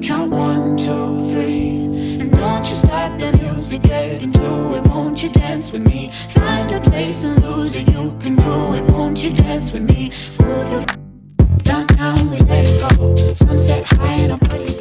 Count 1, 2, 3, and don't you stop the music, get into it, won't you dance with me? Find a place and lose it, you can do it, won't you dance with me? Move your down, down, we let it go, sunset high and I'm ready.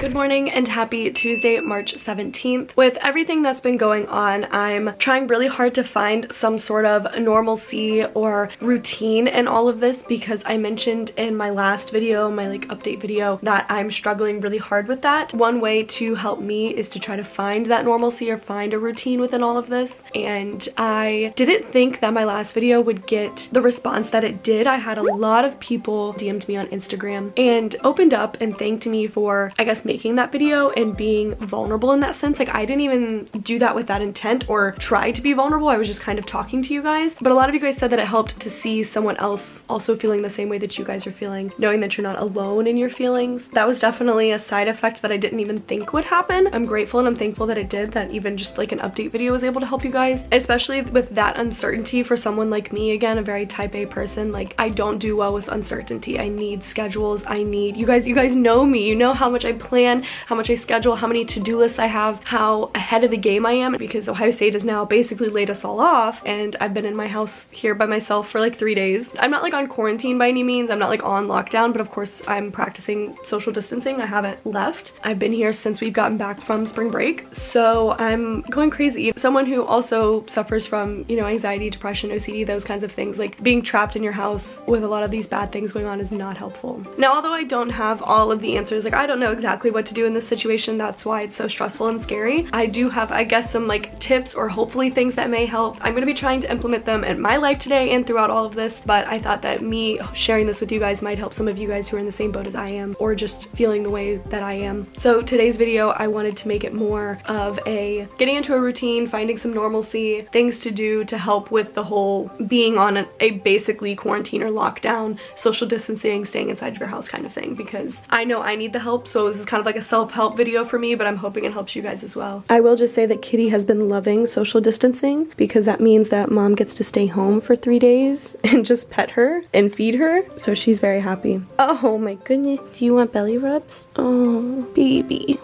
Good morning and happy Tuesday, March 17th. With everything that's been going on, I'm trying really hard to find some sort of normalcy or routine in all of this because I mentioned in my last video, my update video, that I'm struggling really hard with that. One way to help me is to try to find that normalcy or find a routine within all of this. And I didn't think that my last video would get the response that it did. I had a lot of people DM'd me on Instagram and opened up and thanked me for, I guess, making that video and being vulnerable in that sense. Like, I didn't even do that with that intent or try to be vulnerable. I was just kind of talking to you guys. But a lot of you guys said that it helped to see someone else also feeling the same way that you guys are feeling, knowing that you're not alone in your feelings. That was definitely a side effect that I didn't even think would happen. I'm grateful and I'm thankful that it did, that even just like an update video was able to help you guys, especially with that uncertainty for someone like me, again, a very type A person. Like, I don't do well with uncertainty. I need schedules. I need, you guys know me. You know how much I plan, how much I schedule, how many to-do lists I have, how ahead of the game I am, because Ohio State has now basically laid us all off and I've been in my house here by myself for like 3 days. I'm not like on quarantine by any means. I'm not like on lockdown, but of course I'm practicing social distancing. I haven't left. I've been here since we've gotten back from spring break. So I'm going crazy. Someone who also suffers from, you know, anxiety, depression, OCD, those kinds of things, like being trapped in your house with a lot of these bad things going on is not helpful. Now, although I don't have all of the answers, like I don't know exactly what to do in this situation, that's why it's so stressful and scary. I do have, I guess, some like tips or hopefully things that may help. I'm going to be trying to implement them in my life today and throughout all of this, but I thought that me sharing this with you guys might help some of you guys who are in the same boat as I am or just feeling the way that I am. So today's video, I wanted to make it more of a getting into a routine, finding some normalcy, things to do to help with the whole being on a basically quarantine or lockdown, social distancing, staying inside of your house kind of thing, because I know I need the help. So this is kind of like a self-help video for me, but I'm hoping it helps you guys as well. I will just say that Kitty has been loving social distancing because that means that mom gets to stay home for 3 days and just pet her and feed her. So she's very happy. Oh my goodness. Do you want belly rubs? Oh, baby.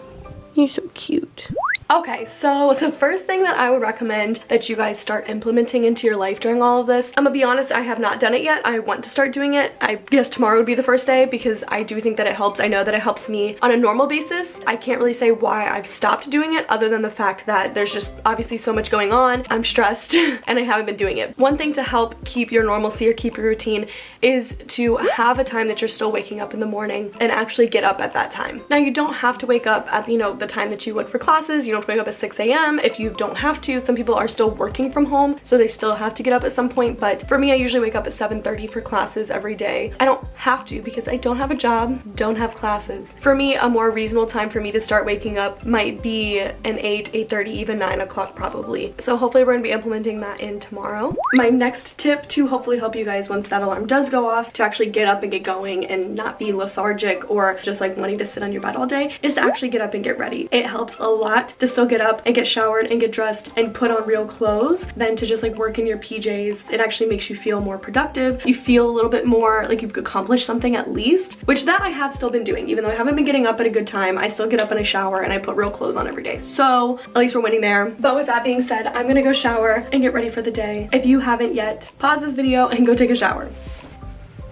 You're so cute. Okay, so the first thing that I would recommend that you guys start implementing into your life during all of this, I'm gonna be honest, I have not done it yet. I want to start doing it. I guess tomorrow would be the first day because I do think that it helps. I know that it helps me on a normal basis. I can't really say why I've stopped doing it other than the fact that there's just obviously so much going on. I'm stressed and I haven't been doing it. One thing to help keep your normalcy or keep your routine is to have a time that you're still waking up in the morning and actually get up at that time. Now, you don't have to wake up at, you know, the time that you would for classes. You don't have to wake up at 6 a.m. if you don't have to. Some people are still working from home, so they still have to get up at some point. But for me, I usually wake up at 7:30 for classes every day. I don't have to because I don't have a job, don't have classes. For me, a more reasonable time for me to start waking up might be an 8, 8:30, even 9 o'clock probably. So hopefully we're gonna be implementing that in tomorrow. My next tip to hopefully help you guys once that alarm does go off to actually get up and get going and not be lethargic or just like wanting to sit on your bed all day is to actually get up and get ready. It helps a lot to still get up and get showered and get dressed and put on real clothes than to just like work in your PJs. It actually makes you feel more productive. You feel a little bit more like you've accomplished something at least, which that I have still been doing. Even though I haven't been getting up at a good time, I still get up and I shower and I put real clothes on every day. So at least we're winning there. But with that being said, I'm gonna go shower and get ready for the day. If you haven't yet, pause this video and go take a shower.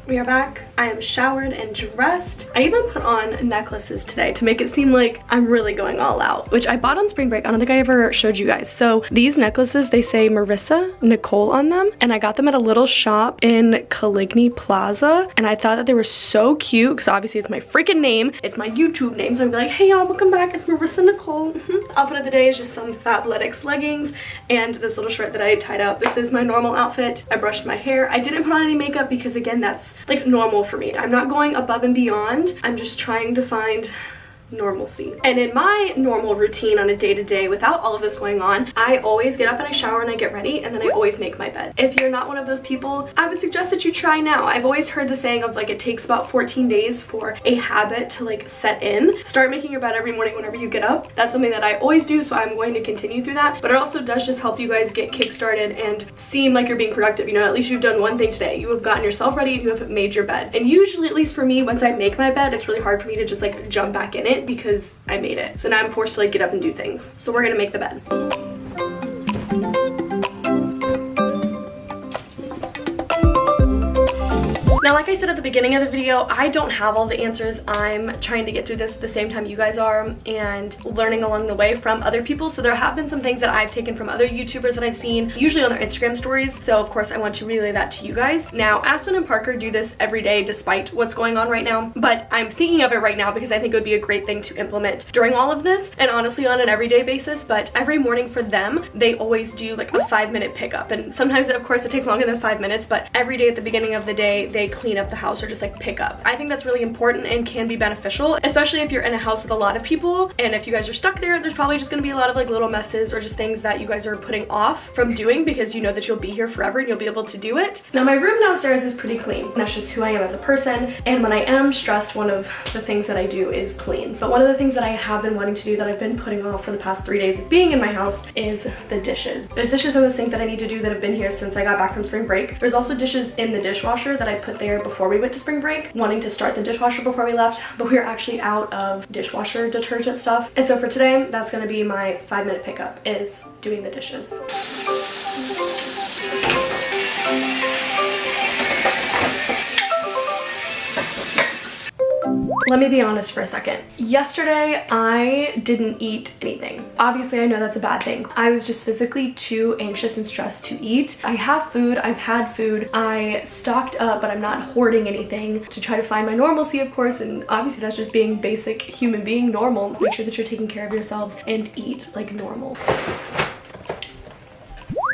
We are back. I am showered and dressed. I even put on necklaces today to make it seem like I'm really going all out, which I bought on spring break. I don't think I ever showed you guys. So these necklaces, they say Marissa, Nicole on them, and I got them at a little shop in Caligny Plaza, and I thought that they were so cute because obviously it's my freaking name. It's my YouTube name, so I'm gonna be like, hey y'all, welcome back. It's Marissa Nicole. The outfit of the day is just some Fabletics leggings and this little shirt that I tied up. This is my normal outfit. I brushed my hair. I didn't put on any makeup because again, that's like normal for me. I'm not going above and beyond. I'm just trying to find normalcy. And in my normal routine on a day-to-day without all of this going on, I always get up and I shower and I get ready and then I always make my bed. If you're not one of those people, I would suggest that you try now. I've always heard the saying of like it takes about 14 days for a habit to like set in. Start making your bed every morning whenever you get up. That's something that I always do, so I'm going to continue through that. But it also does just help you guys get kick-started and seem like you're being productive. You know, at least you've done one thing today. You have gotten yourself ready and you have made your bed. And usually, at least for me, once I make my bed, it's really hard for me to just like jump back in it can't because I made it. So now I'm forced to like get up and do things. So we're gonna make the bed. Now, like I said at the beginning of the video, I don't have all the answers. I'm trying to get through this at the same time you guys are and learning along the way from other people. So there have been some things that I've taken from other YouTubers that I've seen, usually on their Instagram stories. So of course I want to relay that to you guys. Now, Aspen and Parker do this every day despite what's going on right now, but I'm thinking of it right now because I think it would be a great thing to implement during all of this and honestly on an everyday basis. But every morning for them, they always do like a 5-minute pickup. And sometimes of course it takes longer than 5 minutes, but every day at the beginning of the day, they clean up the house or just like pick up. I think that's really important and can be beneficial, especially if you're in a house with a lot of people, and if you guys are stuck there's probably just gonna be a lot of like little messes or just things that you guys are putting off from doing because you know that you'll be here forever and you'll be able to do it. Now my room downstairs is pretty clean. That's just who I am as a person, and when I am stressed, one of the things that I do is clean. But one of the things that I have been wanting to do that I've been putting off for the past 3 days of being in my house is the dishes. There's dishes in the sink that I need to do that have been here since I got back from spring break. There's also dishes in the dishwasher that I put there before we went to spring break, wanting to start the dishwasher before we left, but we were actually out of dishwasher detergent stuff. And so for today, that's gonna be my 5-minute pickup, is doing the dishes. Let me be honest for a second. Yesterday, I didn't eat anything. Obviously, I know that's a bad thing. I was just physically too anxious and stressed to eat. I have food, I've had food. I stocked up, but I'm not hoarding anything to try to find my normalcy, of course, and obviously that's just being basic human being normal. Make sure that you're taking care of yourselves and eat like normal.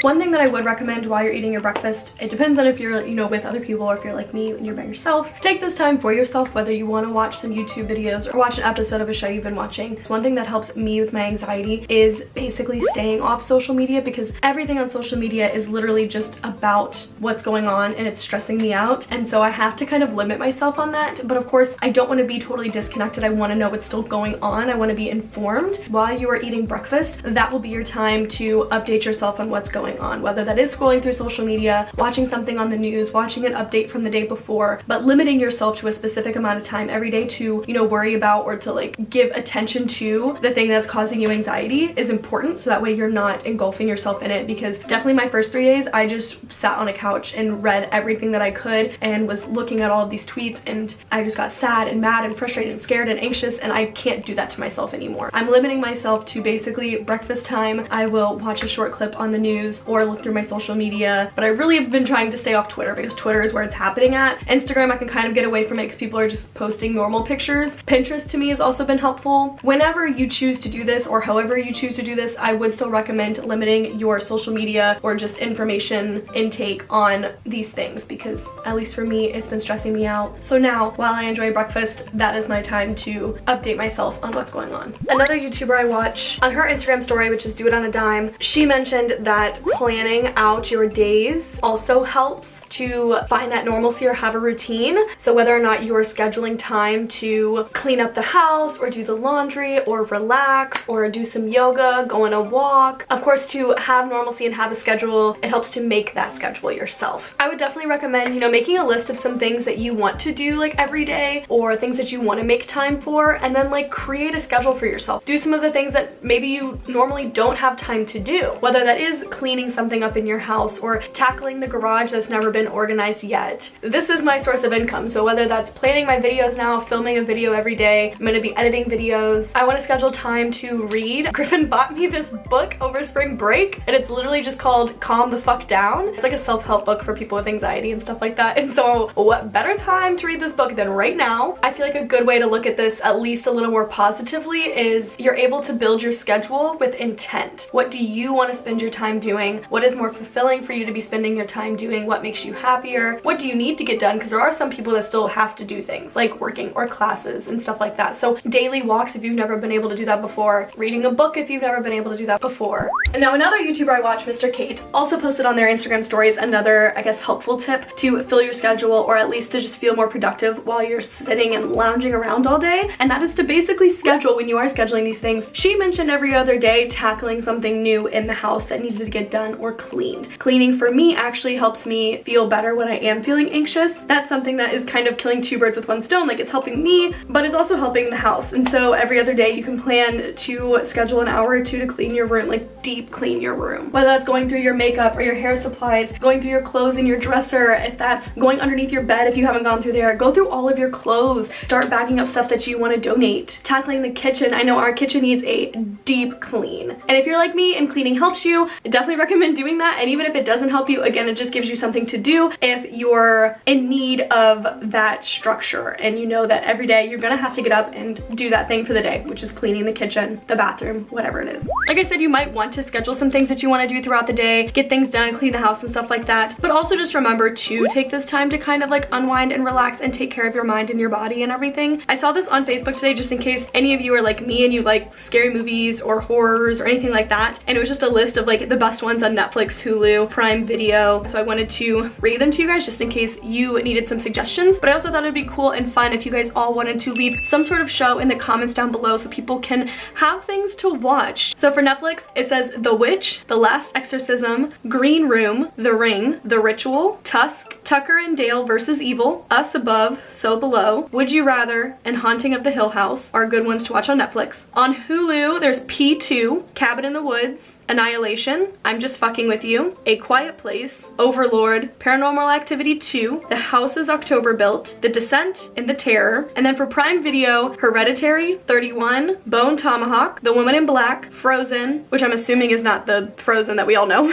One thing that I would recommend while you're eating your breakfast, it depends on if you're, you know, with other people or if you're like me and you're by yourself, take this time for yourself, whether you want to watch some YouTube videos or watch an episode of a show you've been watching. One thing that helps me with my anxiety is basically staying off social media, because everything on social media is literally just about what's going on and it's stressing me out. And so I have to kind of limit myself on that. But of course, I don't want to be totally disconnected. I want to know what's still going on. I want to be informed. While you are eating breakfast, that will be your time to update yourself on what's going on, whether that is scrolling through social media, watching something on the news, watching an update from the day before, but limiting yourself to a specific amount of time every day to, you know, worry about or to like give attention to the thing that's causing you anxiety is important, so that way you're not engulfing yourself in it. Because definitely my first 3 days, I just sat on a couch and read everything that I could and was looking at all of these tweets, and I just got sad and mad and frustrated and scared and anxious, and I can't do that to myself anymore. I'm limiting myself to basically breakfast time. I will watch a short clip on the news or look through my social media, but I really have been trying to stay off Twitter because Twitter is where it's happening at. Instagram, I can kind of get away from it because people are just posting normal pictures. Pinterest to me has also been helpful. Whenever you choose to do this, or however you choose to do this, I would still recommend limiting your social media or just information intake on these things, because at least for me, it's been stressing me out. So now, while I enjoy breakfast, that is my time to update myself on what's going on. Another YouTuber I watch, on her Instagram story, which is Do It on a Dime, she mentioned that planning out your days also helps to find that normalcy or have a routine. So whether or not you're scheduling time to clean up the house or do the laundry or relax or do some yoga, go on a walk, of course, to have normalcy and have a schedule, it helps to make that schedule yourself. I would definitely recommend, you know, making a list of some things that you want to do like every day or things that you want to make time for, and then like create a schedule for yourself. Do some of the things that maybe you normally don't have time to do, whether that is cleaning something up in your house or tackling the garage that's never been organized yet. This is my source of income, so whether that's planning my videos now, filming a video every day, I'm going to be editing videos. I want to schedule time to read. Griffin bought me this book over spring break, and it's literally just called Calm the Fuck Down. It's like a self-help book for people with anxiety and stuff like that, and so what better time to read this book than right now? I feel like a good way to look at this, at least a little more positively, is you're able to build your schedule with intent. What do you want to spend your time doing? What is more fulfilling for you to be spending your time doing? What makes you happier? What do you need to get done? Because there are some people that still have to do things like working or classes and stuff like that. So daily walks if you've never been able to do that before, reading a book if you've never been able to do that before. And now another YouTuber I watch, Mr. Kate, also posted on their Instagram stories another, I guess, helpful tip to fill your schedule, or at least to just feel more productive while you're sitting and lounging around all day. And that is to basically schedule when you are scheduling these things. She mentioned every other day tackling something new in the house that needed to get get done or cleaned. Cleaning for me actually helps me feel better when I am feeling anxious. That's something that is kind of killing two birds with one stone. Like, it's helping me, but it's also helping the house. And so every other day you can plan to schedule an hour or two to clean your room, like deep clean your room. Whether that's going through your makeup or your hair supplies, going through your clothes in your dresser, if that's going underneath your bed if you haven't gone through there, go through all of your clothes, start bagging up stuff that you want to donate. Tackling the kitchen. I know our kitchen needs a deep clean. And if you're like me and cleaning helps you, I definitely recommend doing that. And even if it doesn't help you, again, it just gives you something to do if you're in need of that structure and you know that every day you're gonna have to get up and do that thing for the day, which is cleaning the kitchen, the bathroom, whatever it is. Like I said, you might want to schedule some things that you want to do throughout the day, get things done, clean the house and stuff like that. But also just remember to take this time to kind of like unwind and relax and take care of your mind and your body and everything. I saw this on Facebook today just in case any of you are like me and you like scary movies or horrors or anything like that. And it was just a list of like the best ones on Netflix, Hulu, Prime Video. So I wanted to read them to you guys just in case you needed some suggestions. But I also thought it'd be cool and fun if you guys all wanted to leave some sort of show in the comments down below so people can have things to watch. So for Netflix, it says The Witch, The Last Exorcism, Green Room, The Ring, The Ritual, Tusk, Tucker and Dale versus Evil, Us Above, So Below, Would You Rather, and Haunting of the Hill House are good ones to watch on Netflix. On Hulu, there's P2, Cabin in the Woods, Annihilation, I'm Just Fucking With You, A Quiet Place, Overlord, Paranormal Activity 2, The House is October Built, The Descent, and The Terror. And then for Prime Video, Hereditary, 31, Bone Tomahawk, The Woman in Black, Frozen, which I'm assuming is not the Frozen that we all know.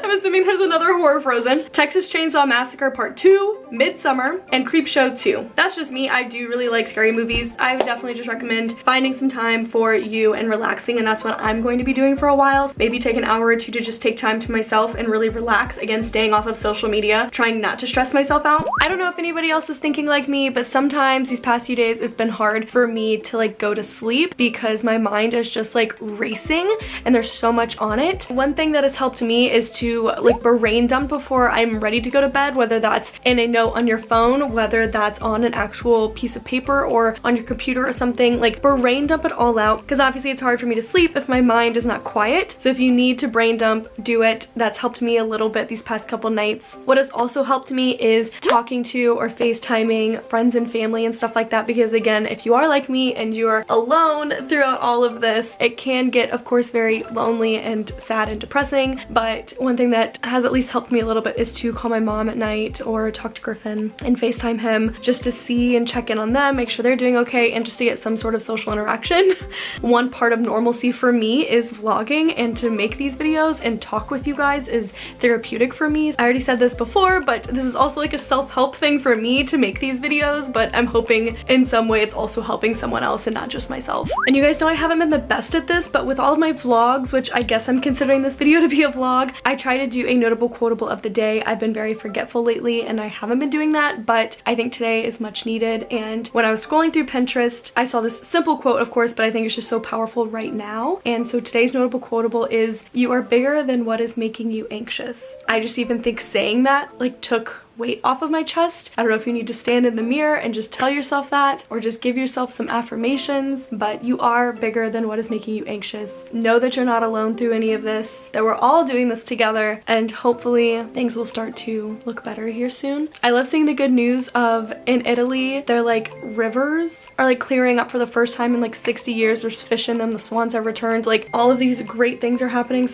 I'm assuming there's another horror Frozen, Texas Chainsaw Massacre Part 2, Midsummer, and Creepshow 2. That's just me. I do really like scary movies. I would definitely just recommend finding some time for you and relaxing, and that's what I'm going to be doing for a while. Maybe take an hour or two to just take time to myself and really relax. Again, staying off of social media, trying not to stress myself out. I don't know if anybody else is thinking like me, but sometimes these past few days it's been hard for me to like go to sleep because my mind is just like racing and there's so much on it. One thing that has helped me is to like brain dump before I'm ready to go to bed, whether that's in a note on your phone, whether that's on an actual piece of paper or on your computer or something. Like brain dump it all out, because obviously it's hard for me to sleep if my mind is not quiet. So if you need to brain dump, do it. That's helped me a little bit these past couple nights. What has also helped me is talking to or FaceTiming friends and family and stuff like that, because again, if you are like me and you're alone throughout all of this, it can get, of course, very lonely and sad and depressing. But one thing that has at least helped me a little bit is to call my mom at night or talk to Griffin and FaceTime him just to see and check in on them, make sure they're doing okay, and just to get some sort of social interaction. One part of normalcy for me is vlogging, and to make these videos and talk with you guys is therapeutic for me. I already said this before, but this is also like a self-help thing for me to make these videos, but I'm hoping in some way it's also helping someone else and not just myself. And you guys know I haven't been the best at this, but with all of my vlogs, which I guess I'm considering this video to be a vlog, I try to do a notable quotable of the day. I've been very forgetful lately and I haven't been doing that, but I think today is much needed. And when I was scrolling through Pinterest, I saw this simple quote, of course, but I think it's just so powerful right now. And so today's notable quotable is, "You are bigger than what is making you anxious." I just even think saying that like took weight off of my chest. I don't know if you need to stand in the mirror and just tell yourself that, or just give yourself some affirmations, but you are bigger than what is making you anxious. Know that you're not alone through any of this, that we're all doing this together, and hopefully things will start to look better here soon. I love seeing the good news of in Italy, their like rivers are like clearing up for the first time in like 60 years. There's fish in them, the swans have returned, like all of these great things are happening,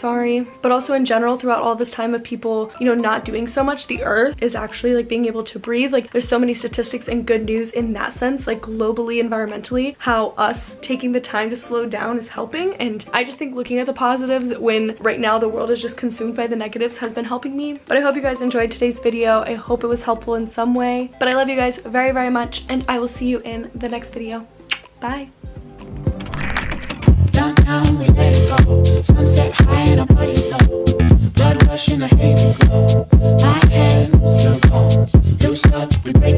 but also in general throughout all this time of people, you know, not doing so much, the earth is actually like being able to breathe. Like there's so many statistics and good news in that sense, like globally, environmentally, how us taking the time to slow down is helping. And I just think looking at the positives when right now the world is just consumed by the negatives has been helping me. But I hope you guys enjoyed today's video. I hope it was helpful in some way, but I love you guys very, very much, and I will see you in the next video. Bye. Downtown we let it go. Sunset high and our bodies low. Blood rush in a hazy glow. My hands, your bones. Loose up, we break